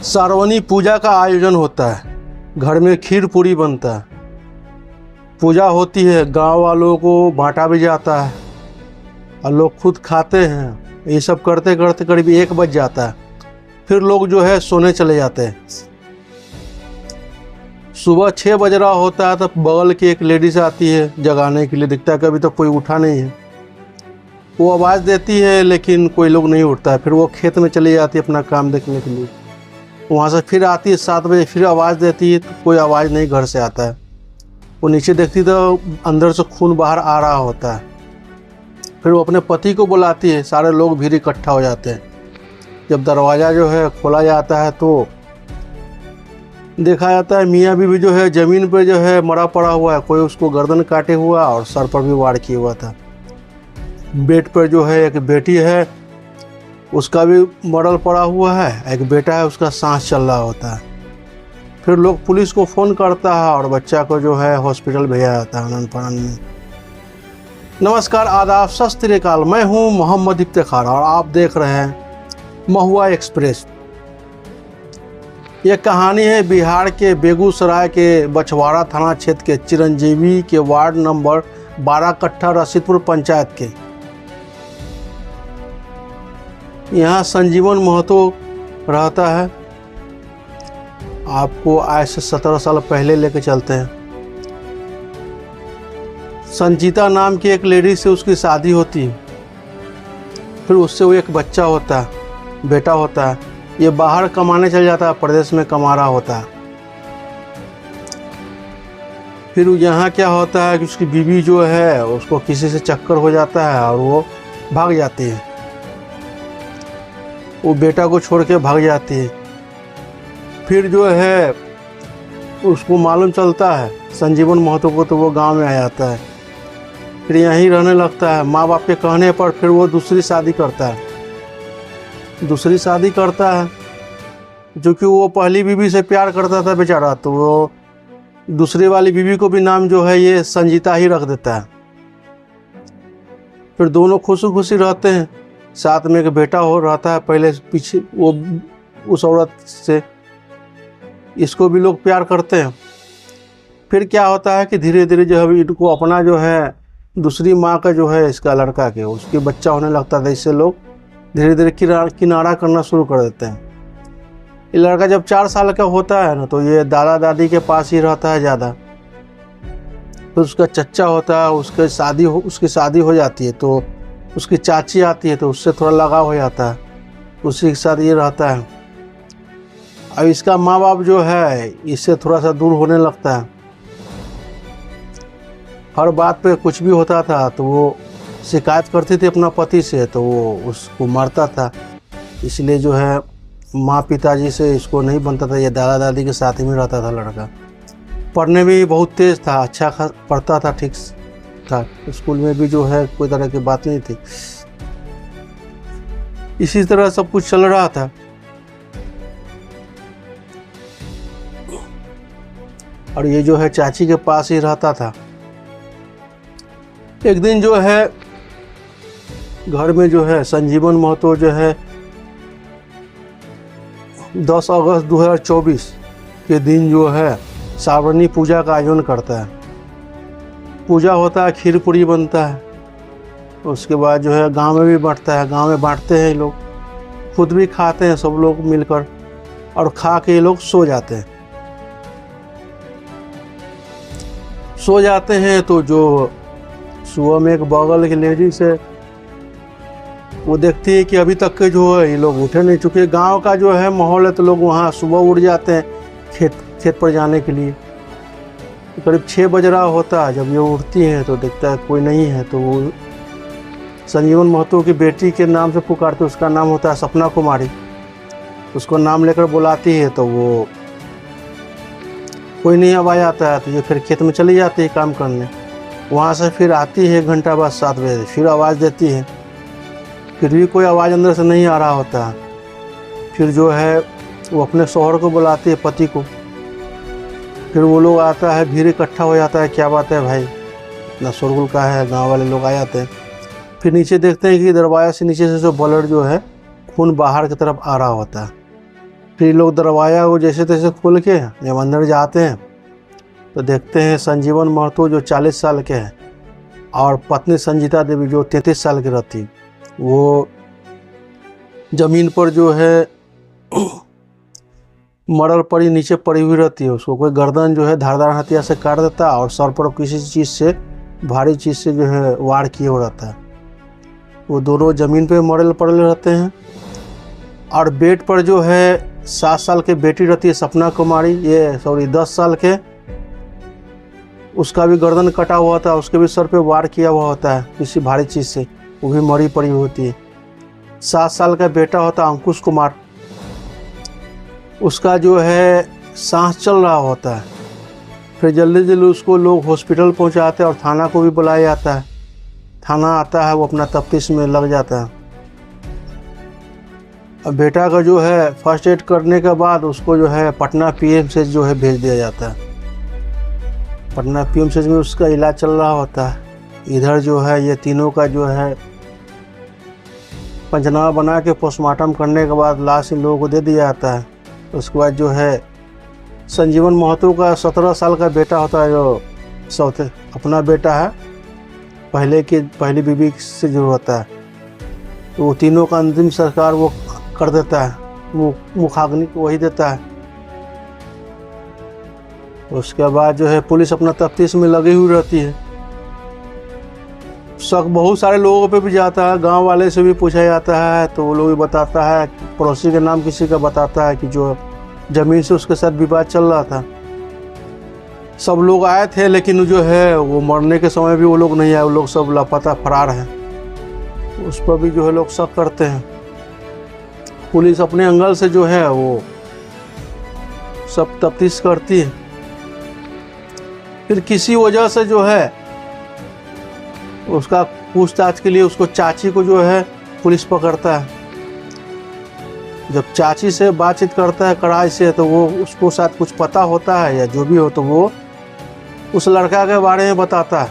सार्वजनिक पूजा का आयोजन होता है, घर में खीर पूरी बनता है, पूजा होती है, गांव वालों को बांटा भी जाता है और लोग खुद खाते हैं। ये सब करते करते करीब 1 बज जाता है। फिर लोग जो है सोने चले जाते हैं। सुबह 6 बज रहा होता है तब बगल की एक लेडीज आती है जगाने के लिए। दिखता है कि अभी तक कोई उठा नहीं है। वो आवाज़ देती है लेकिन कोई लोग नहीं उठता है। फिर वो खेत में चली जाती है अपना काम देखने के लिए। वहाँ से फिर आती है 7 बजे, फिर आवाज़ देती है तो कोई आवाज़ नहीं घर से आता है। वो नीचे देखती तो अंदर से खून बाहर आ रहा होता है। फिर वो अपने पति को बुलाती है, सारे लोग भीड़ इकट्ठा हो जाते हैं। जब दरवाज़ा जो है खोला जाता है तो देखा जाता है मियाँ बीवी जो है ज़मीन पे जो है मरा पड़ा हुआ है। कोई उसको गर्दन काटे हुआ और सर पर भी वार किया हुआ था। बेड पर जो है एक बेटी है, उसका भी मरल पड़ा हुआ है। एक बेटा है, उसका सांस चल रहा होता है। फिर लोग पुलिस को फ़ोन करता है और बच्चा को जो है हॉस्पिटल भेजा जाता है आनन फानन में। नमस्कार, आदाब, सत श्री अकाल। मैं हूँ मोहम्मद इफ्तिखार और आप देख रहे हैं महुआ एक्सप्रेस। यह कहानी है बिहार के बेगूसराय के बछवाड़ा थाना क्षेत्र के चिरंजीवी के वार्ड नंबर 12 कट्ठा रशीदपुर पंचायत के। यहाँ संजीवन महतो रहता है। आपको आज से 17 साल पहले लेके चलते हैं। संजीता नाम की एक लेडी से उसकी शादी होती है। फिर उससे वो एक बच्चा होता है, बेटा होता है। ये बाहर कमाने चल जाता है, प्रदेश में कमा रहा होता है। फिर यहाँ क्या होता है कि उसकी बीवी जो है उसको किसी से चक्कर हो जाता है और वो भाग जाती है। वो बेटा को छोड़ के भाग जाती है। फिर जो है उसको मालूम चलता है संजीवन महतो को, तो वो गांव में आ जाता है। फिर यहीं रहने लगता है माँ बाप के कहने पर। फिर वो दूसरी शादी करता है। दूसरी शादी करता है जो कि वो पहली बीवी से प्यार करता था बेचारा, तो वो दूसरी वाली बीवी को भी नाम जो है ये संजीता ही रख देता है। फिर दोनों खुशी खुशी रहते हैं। साथ में एक बेटा हो रहता है पहले पीछे वो उस औरत से। इसको भी लोग प्यार करते हैं। फिर क्या होता है कि धीरे धीरे जो है इनको अपना जो है दूसरी माँ का जो है इसका लड़का के उसके बच्चा होने लगता था। इससे लोग धीरे धीरे किनारा करना शुरू कर देते हैं। ये लड़का जब 4 साल का होता है ना तो ये दादा दादी के पास ही रहता है ज़्यादा। तो उसका चच्चा होता है, उसकी शादी हो जाती है तो उसकी चाची आती है तो उससे थोड़ा लगाव हो जाता है, उसी के साथ ये रहता है। अब इसका माँ बाप जो है इससे थोड़ा सा दूर होने लगता है। हर बात पे कुछ भी होता था तो वो शिकायत करती थी अपना पति से, तो वो उसको मारता था। इसलिए जो है माँ पिताजी से इसको नहीं बनता था। ये दादा दादी के साथ ही में रहता था लड़का। पढ़ने में भी बहुत तेज़ था, अच्छा पढ़ता था, ठीक था। स्कूल में भी जो है कोई तरह की बात नहीं थी। इसी तरह सब कुछ चल रहा था। और ये जो है चाची के पास ही रहता था। एक दिन जो है घर में जो है संजीवन महतो जो है 10 अगस्त 2024 के दिन जो है सार्वजनिक पूजा का आयोजन करता है। पूजा होता है, खीर पूरी बनता है। उसके बाद जो है गांव में भी बांटता है। गांव में बांटते हैं ये लोग, खुद भी खाते हैं सब लोग मिलकर, और खा के ये लोग सो जाते हैं। सो जाते हैं तो जो सुबह में एक बगल की लेडीज है वो देखती है कि अभी तक के जो है ये लोग उठे नहीं। चुके गांव का जो है माहौल है तो लोग वहाँ सुबह उठ जाते हैं खेत पर जाने के लिए। तो करीब 6 बज रहा होता है। जब ये उठती हैं तो देखता है कोई नहीं है, तो वो संजीवन महतो की बेटी के नाम से पुकारते। उसका नाम होता है सपना कुमारी। उसको नाम लेकर बुलाती है तो वो कोई नहीं आवाज़ आता है। तो ये फिर खेत में चली जाती है काम करने। वहाँ से फिर आती है 1 घंटा बाद 7 बजे, फिर आवाज़ देती है। फिर भी कोई आवाज़ अंदर से नहीं आ रहा होता। फिर जो है वो अपने शौहर को बुलाती है, पति को। फिर वो लोग आता है, भीड़ इकट्ठा हो जाता है। क्या बात है भाई, इतना शोरगुल का है। गांव वाले लोग आ जाते हैं। फिर नीचे देखते हैं कि दरवाजे से नीचे से जो ब्लड जो है खून बाहर की तरफ आ रहा होता है। फिर ये लोग दरवाज़ा को जैसे तैसे खोल के जब अंदर जाते हैं तो देखते हैं संजीवन महतो जो 40 साल के हैं और पत्नी संजीता देवी जो 33 साल की रहती, वो ज़मीन पर जो है मरल पड़ी नीचे पड़ी हुई रहती है। उसको कोई गर्दन जो है धारदार हथियार से काट देता है और सर पर किसी चीज़ से भारी चीज़ से जो है वार किए हो रहता है। वो दोनों ज़मीन पे मरल पड़े रहते हैं। और बेड पर जो है 7 साल की बेटी रहती है सपना कुमारी, 10 साल के, उसका भी गर्दन कटा हुआ था, उसके भी सर पे वार किया हुआ होता है किसी भारी चीज़ से, वो भी मरी पड़ी होती है। 7 साल का बेटा होता है अंकुश कुमार, उसका जो है सांस चल रहा होता है। फिर जल्दी जल्दी उसको लोग हॉस्पिटल पहुंचाते हैं और थाना को भी बुलाया जाता है। थाना आता है, वो अपना तफ्तीश में लग जाता है। अब बेटा का जो है फर्स्ट एड करने के बाद उसको जो है पटना पीएमसीएच जो है भेज दिया जाता है। पटना पीएमसीएच में उसका इलाज चल रहा होता है। इधर जो है ये तीनों का जो है पंचनामा बना के पोस्टमार्टम करने के बाद लाश इन लोगों को दे दिया जाता है। उसके बाद जो है संजीवन महतो का 17 साल का बेटा होता है, जो अपना बेटा है पहली बीवी से जो होता है, तो वो तीनों का अंतिम संस्कार वो कर देता है, वो मुखाग्नि को वही देता है। उसके बाद जो है पुलिस अपना तफ्तीश में लगी हुई रहती है। शक बहुत सारे लोगों पे भी जाता है, गांव वाले से भी पूछा जाता है तो वो लोग भी बताता है, पड़ोसी के नाम किसी का बताता है कि जो ज़मीन से उसके साथ विवाद चल रहा था। सब लोग आए थे लेकिन जो है वो मरने के समय भी वो लोग नहीं आए, वो लोग सब लापता फरार हैं। उस पर भी जो है लोग शक करते हैं। पुलिस अपने एंगल से जो है वो सब तफ्तीश करती है। फिर किसी वजह से जो है उसका पूछताछ के लिए उसको चाची को जो है पुलिस पकड़ता है। जब चाची से बातचीत करता है कड़ाई से, तो वो उसको साथ कुछ पता होता है या जो भी हो, तो वो उस लड़का के बारे में बताता है।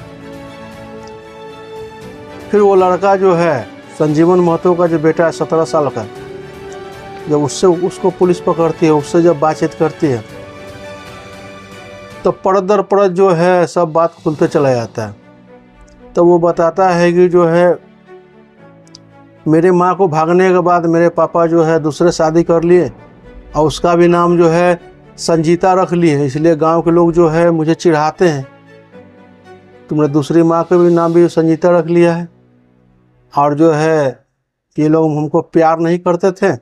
फिर वो लड़का जो है संजीवन महतो का जो बेटा है 17 साल का, जब उसको पुलिस पकड़ती है, उससे जब बातचीत करती है तो परत दर परत जो है सब बात खुलते चला जाता है। तो वो बताता है कि जो है मेरे माँ को भागने के बाद मेरे पापा जो है दूसरे शादी कर लिए और उसका भी नाम जो है संजीता रख लिए, इसलिए गांव के लोग जो है मुझे चिढ़ाते हैं, तुमने दूसरी माँ का भी नाम भी संजीता रख लिया है। और जो है ये लोग हमको प्यार नहीं करते थे,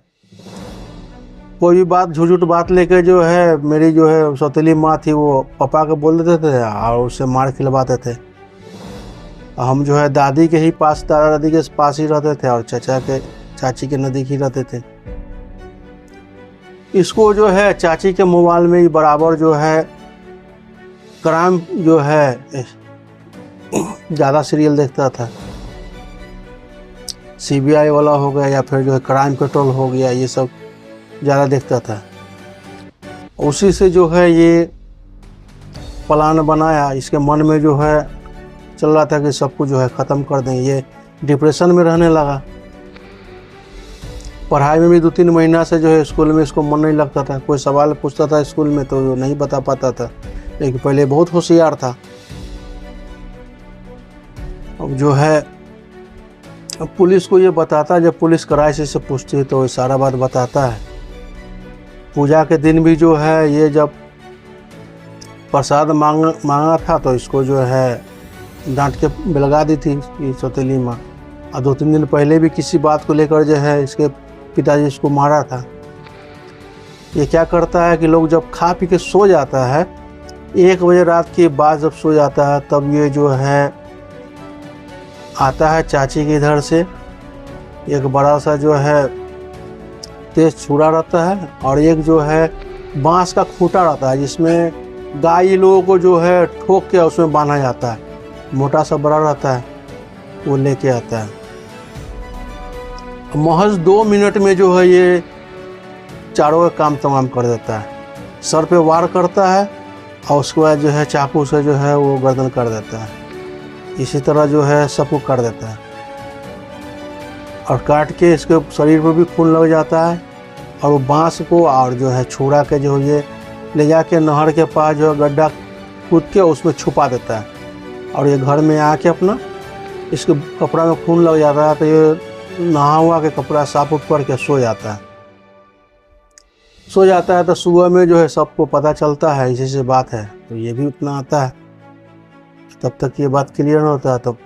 कोई भी बात झूठ बात लेके जो है मेरी जो है सौतेली माँ थी वो पापा को बोल देते थे और उससे मार खिलवाते थे। हम जो है दादी के ही पास, दादा दादी के पास ही रहते थे और चाची के नज़दीक ही रहते थे। इसको जो है चाची के मोबाइल में ही बराबर जो है क्राइम जो है ज़्यादा सीरियल देखता था। सीबीआई वाला हो गया या फिर जो है क्राइम पेट्रोल हो गया, ये सब ज़्यादा देखता था। उसी से जो है ये प्लान बनाया, इसके मन में जो है चल रहा था कि सबको जो है ख़त्म कर दें। ये डिप्रेशन में रहने लगा। पढ़ाई में भी 2-3 महीना से जो है स्कूल में इसको मन नहीं लगता था। कोई सवाल पूछता था स्कूल में तो वो नहीं बता पाता था, लेकिन पहले बहुत होशियार था। अब जो है अब पुलिस को ये बताता, जब पुलिस कराची से पूछती है तो सारा बात बताता है। पूजा के दिन भी जो है ये जब प्रसाद मांगा था तो इसको जो है डांट के बेलगा दी थी ये सौतेली माँ। और 2-3 दिन पहले भी किसी बात को लेकर जो है इसके पिताजी इसको मारा था। ये क्या करता है कि लोग जब खा पी के सो जाता है, 1 बजे रात के बाद जब सो जाता है, तब ये जो है आता है चाची के इधर से, एक बड़ा सा जो है तेज छुरा रहता है और एक जो है बांस का खूंटा रहता है जिसमें गाय लोगों को जो है ठोक के उसमें बांधा जाता है। मोटा सा बड़ा रहता है, वो लेके आता है। महज 2 मिनट में जो है ये चारों का काम तमाम कर देता है। सर पे वार करता है और उसके बाद जो है चाकू से जो है वो गर्दन कर देता है। इसी तरह जो है सबको कर देता है और काट के इसके शरीर पर भी खून लग जाता है। और वो बांस को और जो है छुड़ा के जो ये ले जाके नहर के पास जो है गड्ढा कूद के उसमें छुपा देता है, और ये घर में आके अपना इसके कपड़ा में खून लग जाता है तो ये नहा हुआ के कपड़ा साफ उठ करके सो जाता है तो सुबह में जो है सबको पता चलता है इसी से बात है, तो ये भी उतना आता है। तब तक ये बात क्लियर नहीं होता है तब,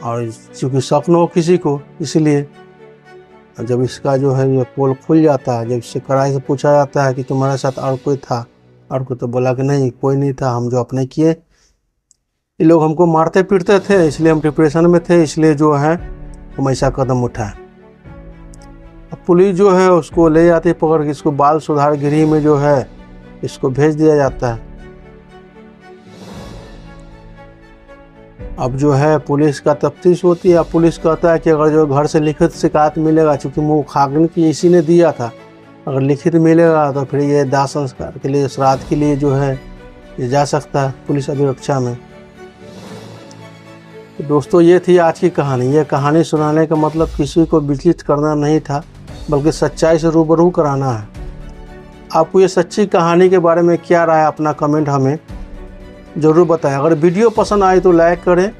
और चूँकि शक न हो किसी को, इसलिए जब इसका जो है ये पोल खुल जाता है, जब इससे कड़ाई से पूछा जाता है कि तुम्हारे साथ और कोई था, और कोई तो बोला कि नहीं कोई नहीं था, हम जो अपने किए, ये लोग हमको मारते पीटते थे इसलिए हम डिप्रेशन में थे, इसलिए जो है हम ऐसा कदम उठाए। अब पुलिस जो है उसको ले जाती है पकड़ के, इसको बाल सुधार गृह में जो है इसको भेज दिया जाता है। अब जो है पुलिस का तफ्तीश होती है। अब पुलिस कहता है कि अगर जो घर से लिखित शिकायत मिलेगा, चूँकि मुँह खागन की इसी ने दिया था, अगर लिखित मिलेगा तो फिर ये दाह संस्कार के लिए, श्राद्ध के लिए जो है ये जा सकता है पुलिस अभिरक्षा में। तो दोस्तों ये थी आज की कहानी। ये कहानी सुनाने का मतलब किसी को विचलित करना नहीं था, बल्कि सच्चाई से रूबरू कराना है। आपको ये सच्ची कहानी के बारे में क्या राय, अपना कमेंट हमें ज़रूर बताएं। अगर वीडियो पसंद आए तो लाइक करें।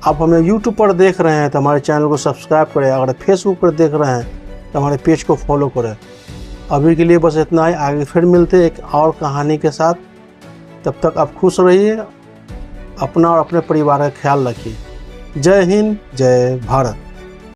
आप हमें यूट्यूब पर देख रहे हैं तो हमारे चैनल को सब्सक्राइब करें। अगर फेसबुक पर देख रहे हैं तो हमारे पेज को फॉलो करें। अभी के लिए बस इतना ही, आगे फिर मिलते एक और कहानी के साथ। तब तक आप खुश रहिए, अपना और अपने परिवार का ख्याल रखिए। जय हिंद, जय भारत।